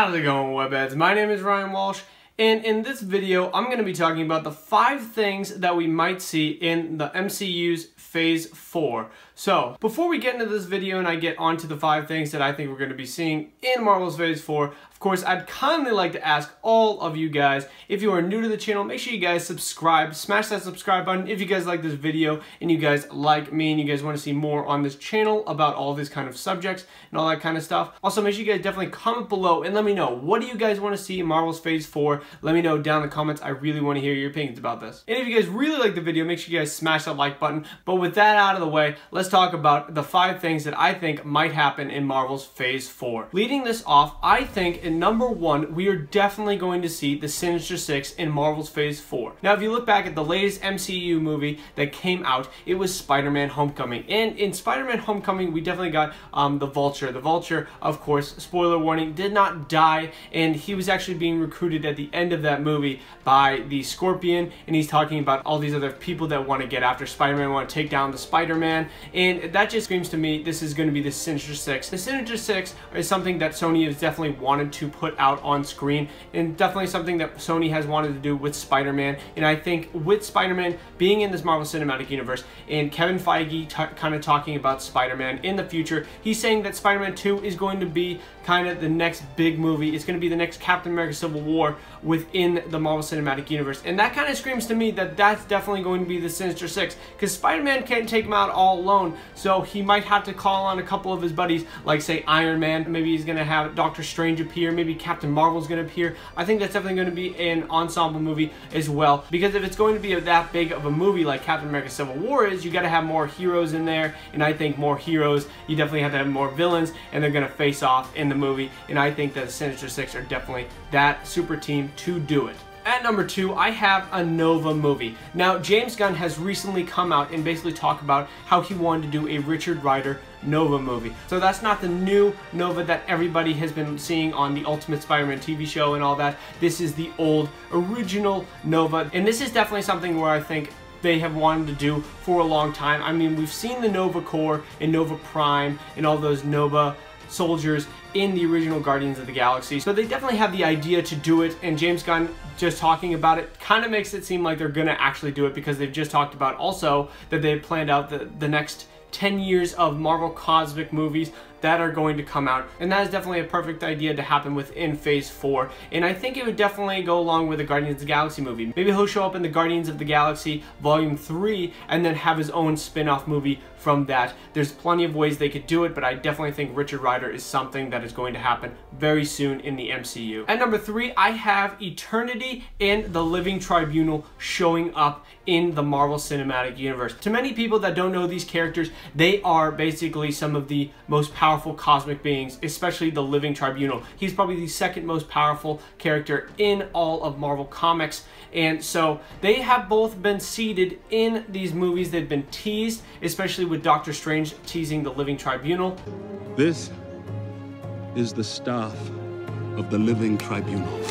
How's it going, Webheads? My name is Ryan Walsh, and in this video, I'm going to be talking about the 5 things that we might see in the MCU's Phase 4. So, before we get into this video and I get onto the 5 things that I think we're going to be seeing in Marvel's Phase 4, of course, I'd kindly like to ask all of you guys, if you are new to the channel, make sure you guys subscribe, smash that subscribe button if you guys like this video and you guys like me and you guys want to see more on this channel about all these kind of subjects and all that kind of stuff. Also, make sure you guys definitely comment below and let me know, what do you guys want to see in Marvel's Phase 4? Let me know down in the comments. I really want to hear your opinions about this. And if you guys really like the video, make sure you guys smash that like button. But with that out of the way, let's talk about the 5 things that I think might happen in Marvel's Phase 4. Leading this off, I think in number 1, we are definitely going to see the Sinister Six in Marvel's Phase 4. Now, if you look back at the latest MCU movie that came out, it was Spider-Man Homecoming. And in Spider-Man Homecoming, we definitely got the Vulture. The Vulture, of course, spoiler warning, did not die, and he was actually being recruited at the end of that movie by the Scorpion, and he's talking about all these other people that want to get after Spider-Man, want to take down the Spider-Man, and that just screams to me this is going to be the Sinister Six. The Sinister Six is something that Sony has definitely wanted to put out on screen, and definitely something that Sony has wanted to do with Spider-Man. And I think with Spider-Man being in this Marvel Cinematic Universe and Kevin Feige kind of talking about Spider-Man in the future, he's saying that Spider-Man 2 is going to be kind of the next big movie. It's going to be the next Captain America Civil War within the Marvel Cinematic Universe. And that kind of screams to me that that's definitely going to be the Sinister Six, because Spider-Man can't take him out all alone, so he might have to call on a couple of his buddies, like say Iron Man. Maybe he's going to have Doctor Strange appear, maybe Captain Marvel's going to appear. I think that's definitely going to be an ensemble movie as well, because if it's going to be that big of a movie like Captain America Civil War is, you got to have more heroes in there, and I think more heroes, you definitely have to have more villains, and they're going to face off in the movie, and I think that the Sinister Six are definitely that super team to do it. At number 2, I have a Nova movie. Now, James Gunn has recently come out and basically talked about how he wanted to do a Richard Rider Nova movie. So that's not the new Nova that everybody has been seeing on the Ultimate Spider-Man TV show and all that. This is the old, original Nova, and this is definitely something where I think they have wanted to do for a long time. I mean, we've seen the Nova Corps and Nova Prime and all those Nova soldiers in the original Guardians of the Galaxy, so they definitely have the idea to do it, and James Gunn just talking about it kind of makes it seem like they're gonna actually do it, because they've just talked about also that they've planned out the next 10 years of Marvel cosmic movies that are going to come out, and that is definitely a perfect idea to happen within Phase 4, and I think it would definitely go along with the Guardians of the Galaxy movie. Maybe he'll show up in the Guardians of the Galaxy Volume 3 and then have his own spin-off movie from that. There's plenty of ways they could do it, but I definitely think Richard Rider is something that is going to happen very soon in the MCU. At number 3, I have Eternity and the Living Tribunal showing up in the Marvel Cinematic Universe. To many people that don't know these characters, they are basically some of the most powerful cosmic beings, especially the Living Tribunal. He's probably the second most powerful character in all of Marvel Comics, and so they have both been seeded in these movies. They've been teased, especially with Doctor Strange teasing the Living Tribunal. This is the staff of the Living Tribunal.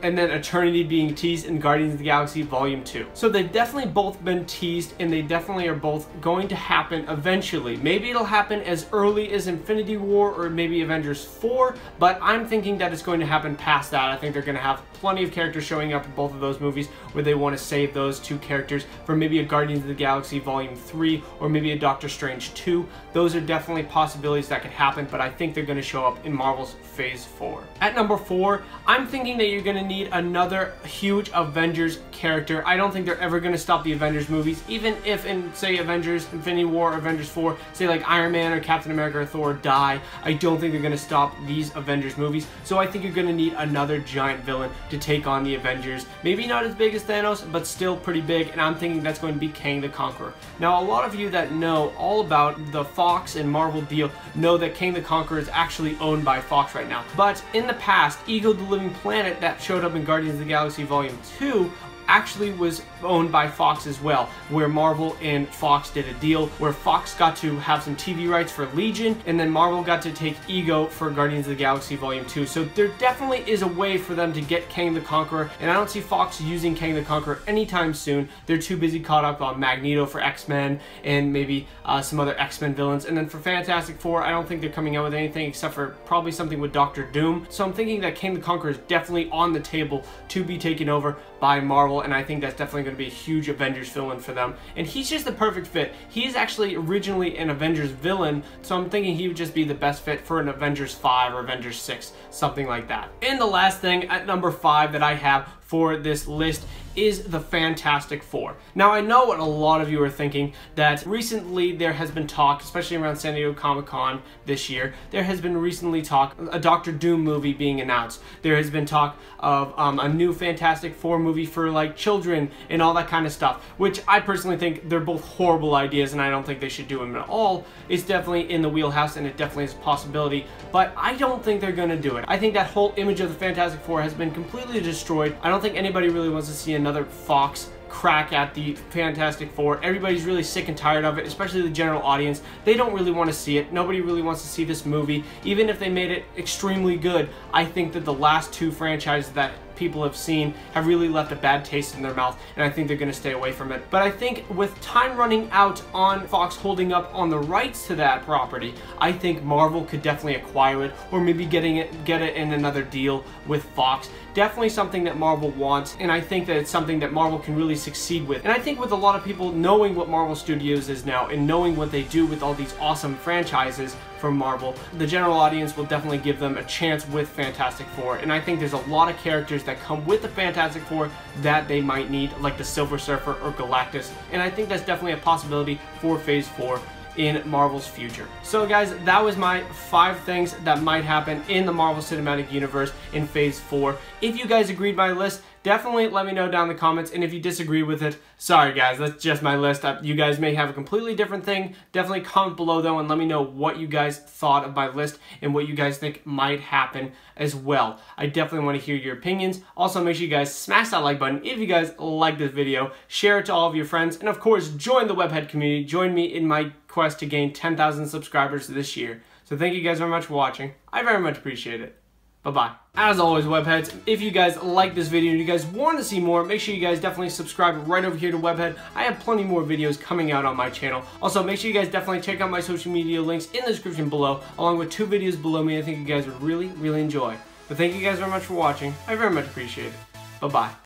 And then Eternity being teased in Guardians of the Galaxy Volume 2. So they've definitely both been teased, and they definitely are both going to happen eventually. Maybe it'll happen as early as Infinity War or maybe Avengers 4, but I'm thinking that it's going to happen past that. I think they're going to have plenty of characters showing up in both of those movies where they want to save those 2 characters for maybe a Guardians of the Galaxy Volume 3 or maybe a Doctor Strange 2. Those are definitely possibilities that could happen, but I think they're going to show up in Marvel's Phase 4. At number 4, I'm thinking that you're going to need another huge Avengers character. I don't think they're ever going to stop the Avengers movies, even if in, say, Avengers Infinity War or Avengers 4, say like Iron Man or Captain America or Thor die. I don't think they're going to stop these Avengers movies, so I think you're going to need another giant villain to take on the Avengers. Maybe not as big as Thanos, but still pretty big, and I'm thinking that's going to be Kang the Conqueror. Now, a lot of you that know all about the Fox and Marvel deal know that Kang the Conqueror is actually owned by Fox right now, but in the past, Ego the Living Planet that showed up in Guardians of the Galaxy Volume 2 actually was owned by Fox as well, where Marvel and Fox did a deal where Fox got to have some TV rights for Legion, and then Marvel got to take Ego for Guardians of the Galaxy Volume 2. So there definitely is a way for them to get Kang the Conqueror, and I don't see Fox using Kang the Conqueror anytime soon. They're too busy caught up on Magneto for X-Men and maybe some other X-Men villains. And then for Fantastic Four, I don't think they're coming out with anything except for probably something with Doctor Doom. So I'm thinking that Kang the Conqueror is definitely on the table to be taken over by Marvel, and I think that's definitely going to be a huge Avengers villain for them. And he's just the perfect fit. He is actually originally an Avengers villain, so I'm thinking he would just be the best fit for an Avengers 5 or Avengers 6, something like that. And the last thing at number 5 that I have for this list is the Fantastic Four. Now, I know what a lot of you are thinking, that recently there has been talk, especially around San Diego Comic-Con this year, there has been recently talk a Doctor Doom movie being announced. There has been talk of a new Fantastic Four movie for like children and all that kind of stuff, which I personally think they're both horrible ideas and I don't think they should do them at all. It's definitely in the wheelhouse and it definitely is a possibility, but I don't think they're gonna do it. I think that whole image of the Fantastic Four has been completely destroyed. I don't think anybody really wants to see another Fox crack at the Fantastic Four. Everybody's really sick and tired of it, especially the general audience. They don't really want to see it. Nobody really wants to see this movie. Even if they made it extremely good, I think that the last two franchises that people have seen have really left a bad taste in their mouth, and I think they're going to stay away from it. But I think with time running out on Fox holding up on the rights to that property, I think Marvel could definitely acquire it, or maybe get it in another deal with Fox. Definitely something that Marvel wants, and I think that it's something that Marvel can really succeed with. And I think with a lot of people knowing what Marvel Studios is now and knowing what they do with all these awesome franchises from Marvel, the general audience will definitely give them a chance with Fantastic Four. And I think there's a lot of characters that come with the Fantastic Four that they might need, like the Silver Surfer or Galactus. And I think that's definitely a possibility for Phase 4 in Marvel's future. So guys, that was my 5 things that might happen in the Marvel Cinematic Universe in Phase 4. If you guys agreed with my list, definitely let me know down in the comments, and if you disagree with it, sorry guys, that's just my list. You guys may have a completely different thing. Definitely comment below though and let me know what you guys thought of my list and what you guys think might happen as well. I definitely want to hear your opinions. Also, make sure you guys smash that like button if you guys like this video, share it to all of your friends, and of course, join the Webhead community. Join me in my quest to gain 10,000 subscribers this year. So thank you guys very much for watching. I very much appreciate it. Bye-bye. As always, Webheads, if you guys like this video and you guys want to see more, make sure you guys definitely subscribe right over here to Webhead. I have plenty more videos coming out on my channel. Also, make sure you guys definitely check out my social media links in the description below, along with 2 videos below me I think you guys would really, really enjoy. But thank you guys very much for watching. I very much appreciate it. Bye-bye.